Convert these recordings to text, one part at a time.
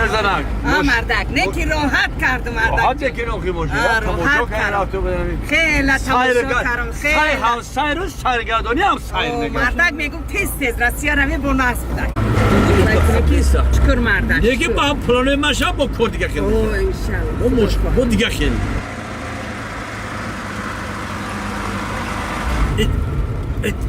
زنک مردک نه که راحت کردم مردک راحت یکی نوخی موشی تماشا کردم تو بدنمی خیلی تماشا کردم خیلی سای هم سای رو سرگردانی هم سای نگم مردک میگم تیز رسیا روی بوناس بودن شکر مردک دیگه با هم پلانه مشا با کن دیگه خیلی اوه انشالله با مشکل با دیگه خیلی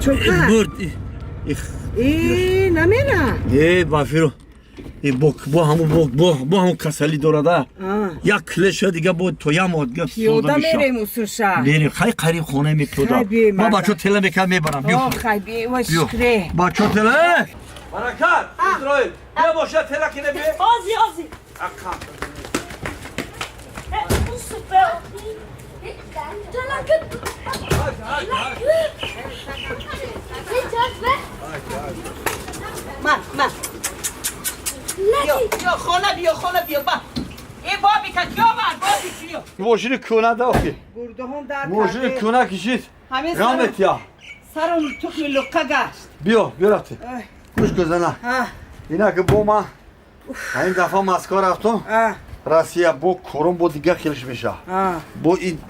چوکر برد نمیره بافیرو با همون کسلی دورده یک کلش دیگه بود تویم بود پیوده میریم اصوشا بریم خیلی قریب خونه میپوده ما بچه تله میکرد میبرم بیا خیلی و شکره بچه تله برکت اسرائیل بیا باشه تله کنه بی آزی اکا اون سوپر من بیا خونه بیا با ای بابی که کیا من بابی کیا ماشین کونه داخل گرده هم در ماشین کونه کشید رامت یا سرم تخم لقه گشت بیا رفته گوش گذنه اینا که با ما این دفعه مسکا رفتم راسیه با کورم با دیگه خیلیش میشه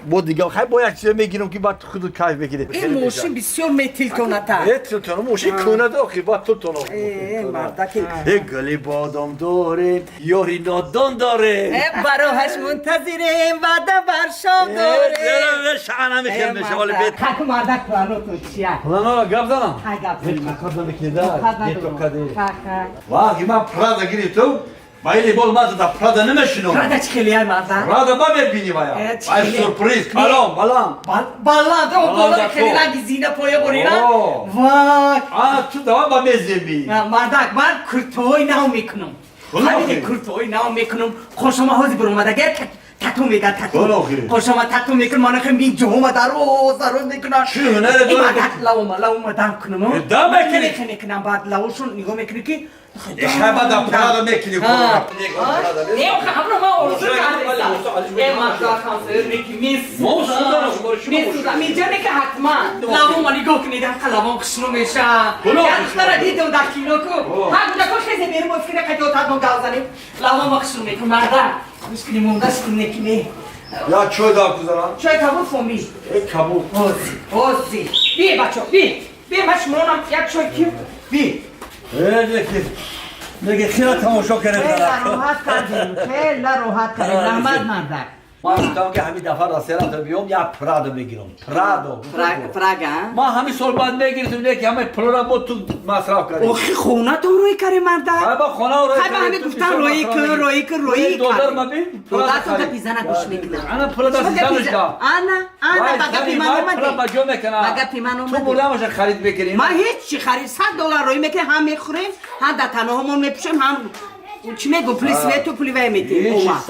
با دیگه خیلی با یک چیز میگیرم که بعد خودت کیف بگیری این ماشین بسیار میتیل کنه تا میتیل کنه ماشین کنه داخل بعد تو تونو مردکی گلی بادام داره یاری نادان داره براهش منتظریم وعده بر شام داره داره شعنا میخیر میشه ولی بیت خاک مردک پلانو تو چیه نه گپ زنم های گپ زنم کار نمیکنه یه تو کدی خاک واقعی من پرادا گیری تو بایلی بول مازه دا پرادا نمیشنو پرادا چه خیلی های مردک پرادا ما میبینی بایا بای سورپریز کلام بالام بالا تو بالا خیلی لگی زینه پایه برینا وای تو دوام با میزیمی مردک من کرتوی ناو میکنم همین کرتوی ناو میکنم خوشما حوزی برومده گر تاتو میگه تاتو خوشما تاتو میکنم من خیلی جوما دارو میکنم چی هنره داره لاوما دام کنم دام میکنی کنم بعد لاوشون نگاه میکنی که شبا دا پرادا میکنی نیو خبر ما اورزو کردم ای مردک خانسر نیکی میسودا میجنه که حتما لاوما نگاه کنی دفعه لاوما خشنو میشه یادتره دیدم در کینو کو ها بودا کو خیلی میرم مسکره که دوتا دو گازنیم لاوما خشنو میکنم مردک مسکری مونداش کنی کنی یا چوی دا کزارم چای کبوت فومی ای کبوت اوزی بی بچه بی مش مونم یک چای کیو بی نگه خیلی تماشا کردیم خیلی راحت کردیم رحمت مردک ما گفتم که همین دفعه راسته رفته بیام یا پرادو میگیرم فراگا ما همین سال بعد میگیریم نه که همه پلو با تو مصرف کردیم اوخی خونه تو روی کردیم مردک با خونه روی خیلی همه گفتن روی دولار ما بین دولار تو ده پیزنه گوش میکنم انا پلو دا زیدانش دا انا بگه پیمان اومده بگه میکنم بگه پیمان اومده تو بوده باشه خرید بکنیم ما هیچ چی خرید $100 روی میکنیم هم میخوریم هم در تنها همون میپشیم هم چی میگو پلیس وی تو پلی وی میتیم $100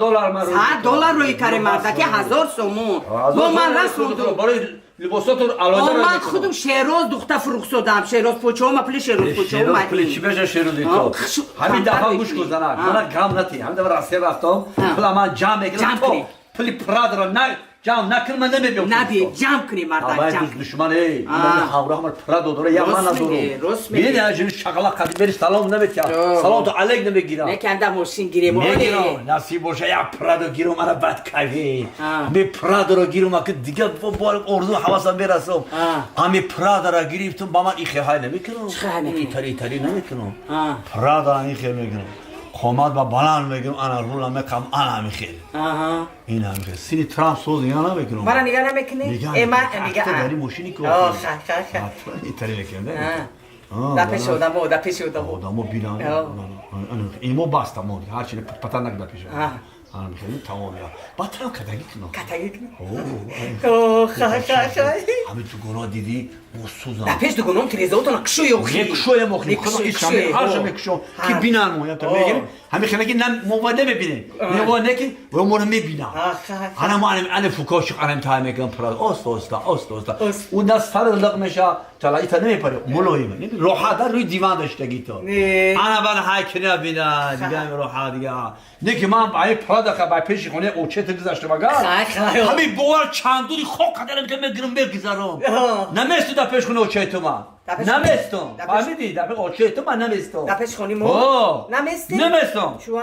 من $100 روی کار مردکی 1000 سومون با من رسوندم برای لباساتون علاوه من خودم شیروز دختر فروخ شدم شیروز پوچو ما پلی شیروز پوچو اومدیم پلی چی بشه شیروز تو همین دفعه گوش گذارن من کم نتی همین دفعه راسته رفتم پلا من جمع میگیرم تو پلی پراد رو نه جمع نکن من نمیبیم نبی جمع کنی مردک جمع دشمنه من همراه من پراد داره یا من ندارم ببین اجل شغله قدیم بری سلام نمیکنه سلام تو علیک نمیگیرم نکنده ماشین گیریم میگیرم نصیب باشه یا پرادو گیرم من بد کیفی می پرادو رو گیرم که دیگه با اردو حواسم برسم امی پرادو رو گرفتم با من این خیال نمیکنم تری نمیکنم پرادو این خیال میکنم خامات با بلند میگم انا رولا میکنم انا میخیر این هم که سینی ترام سوز نگاه نمیکنم برای نگاه نمیکنی؟ میگه داری ماشینی که این تری میکنه دا پیش آدمو بیرون ایمو باستم هرچی پتا نکرده پیش آن میخوام تمام یا باترام کتایی کنم اوه همین تو گناه دیدی موسوزم دا پیش تو گناه تریزه تو نکشوی اوخی نکشوی مخلی خدا ایش همین هر جا میکشم که بینن مو یا تو میگیم همین خیلی که نم مواد نمیبینه نمیبینه که و مورد میبینه انا ما انا فوکاش انا تایم میگم پراد اوست اون دست سر لق میشه چلا ایتا نمیپره مولویمه نمی راحت روی دیوان داشتگی تو انا بعد های کنه بینا دیگه راحت دیگه نه که من با پراد که با پیش خونه او چه گذاشته مگر همین بوال چندوری خوک کردم که میگیرم بگذارم نمیست دا پیش خونه او چه تو من نمیستم فهمیدی دفعه قاچه تو من نمیستم دپش خونیمو نمیستی نمیستم چوا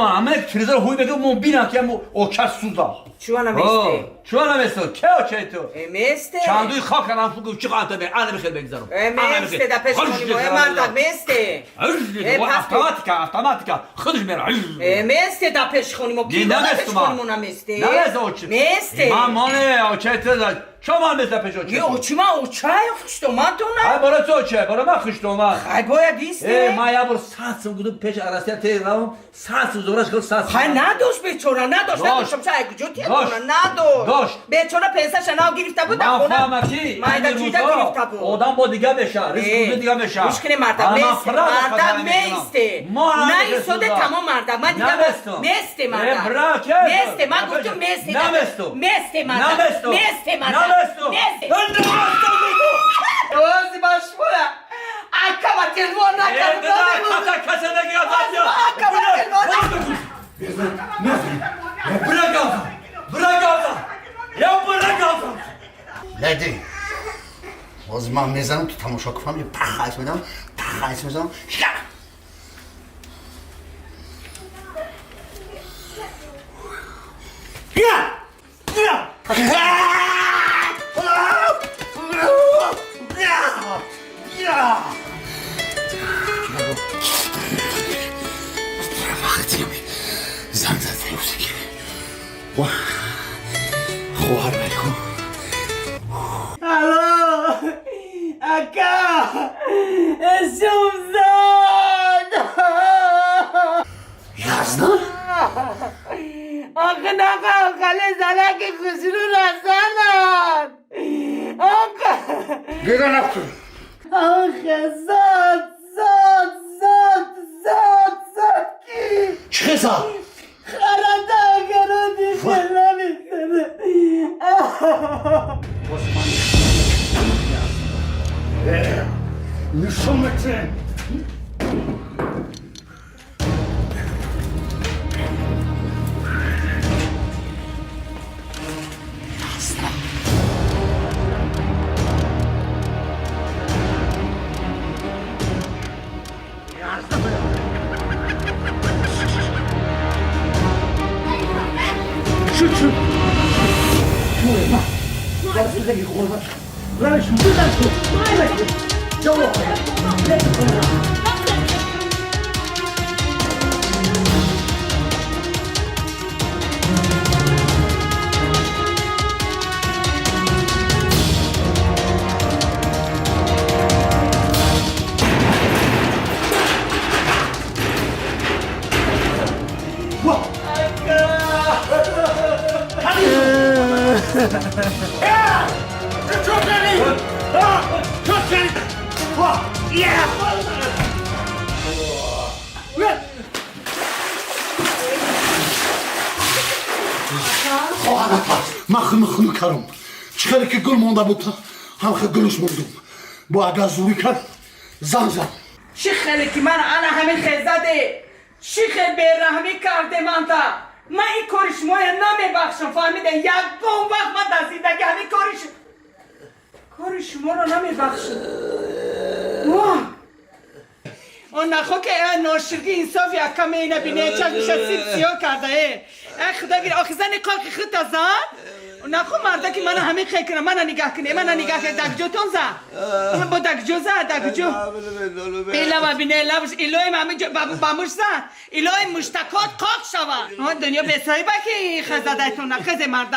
همه تریزر هوی بگو من بینم که اوکر سوزا چوا نمیستی چوا نمیستم که اوچه تو میستی چندوی خاک کنم فوق چی قانت به انا بخیر بگذارم میستی دپش خونیمو مرد میستی автоматика خودش میره میستی دپش خونیمو کی دپش خونیمو نمیستی میستی من مانه اوچه تو شما مثل پیشو چه؟ اوچما اوچای خشتومان تو نه؟ ای برای تو چه؟ برای من خشتومان ای باید ایسته؟ من یه بار ساعت گفتم پیش عرصه تیرم ساعت زورش کرد ساعت خای نداشت بیچاره نداشت چه اگه جوتی نداشت بیچاره پیسه شناو گرفته بود من فهمم کی من چیزا گرفته بود آدم با دیگه بشه ریسک دیگه بشه مشکل مردم میسته نه این سوده تمام مردم من دیگه میسته مردم میسته من گفتم میسته مردم اوزی باش بوده اکا با تلوان نکرد کسی نگه اکا با تلوان لیدی باز من میزنم تو تماشا کنم یه پخش میدم وقتی زن زد موسیقی خواهر بکن الو اکا شمزاد یزدان آقا نقا خاله زنک خسرو رسانن آقا بیره نفتون آقا زاد کی چه زاد؟ خرده اگرو دیگه نمیتونه نشومتن مخنو کارم چیکاری که گل مونده بود هم که گلش موندم با اگر زوری کرد زن چی خیلی که من انا همین خیزده چی خیلی بیرحمی کرده من تا من این کارش مایه نمیبخشم فهمیده یک بون وقت من در زندگی همین کارش ما رو نمیبخشم اون نخو که ناشرگی انصاف یک کمی اینه بینه چشم میشه سیب سیاه کرده ای خدا گیر آخی زنی کار که خود زن نخو مرده که من همین خیلی کنم من نگاه کنه دکجو تون زن با دکجو زن دکجو ایلا ببینه لبش ایلوی همین باموش زن ایلوی مشتکات قاق شوه دنیا به صاحبه که خزده تون خزه مرده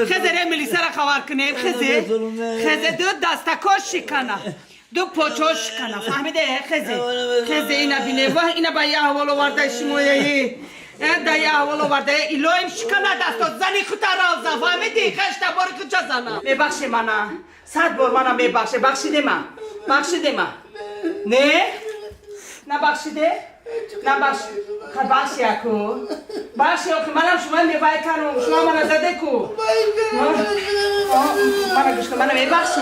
خزه ره ملیسه را خوار کنه خزه دو دستکاش شکنه دو پوچوش کنه فهمیده خزه اینا بینه و اینا با یه احوالو ورده شمایه در یه احوالو ورده ایلویم شکنه دستو زنی خود رازه فهمیدی خشته باری که چه زنه میبخشی منه 100 بار منه میبخشه بخشیده من نه بخشیده بخشی اکو بخشی اکو منم شما میبای کنم شما منه زده کو منه گوش کن منه میبخشی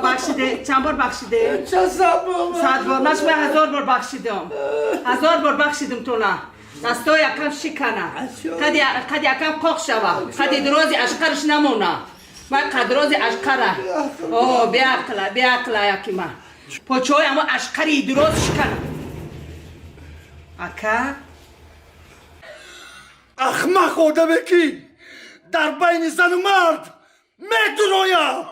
بخشیده چند بار بخشیده؟ 100 بار نه شما 1000 بار بخشیدم 1000 بار بخشیدم تو نه دستو یکم شکنه قد یکم قاق شوه قد درازی اشقرش نمونه من قدراز اشکره اوه بیاقلا یکی من پاچه اما اشکری درست شکنم اکا احمق آدمکی در بین زن و مرد میدونویا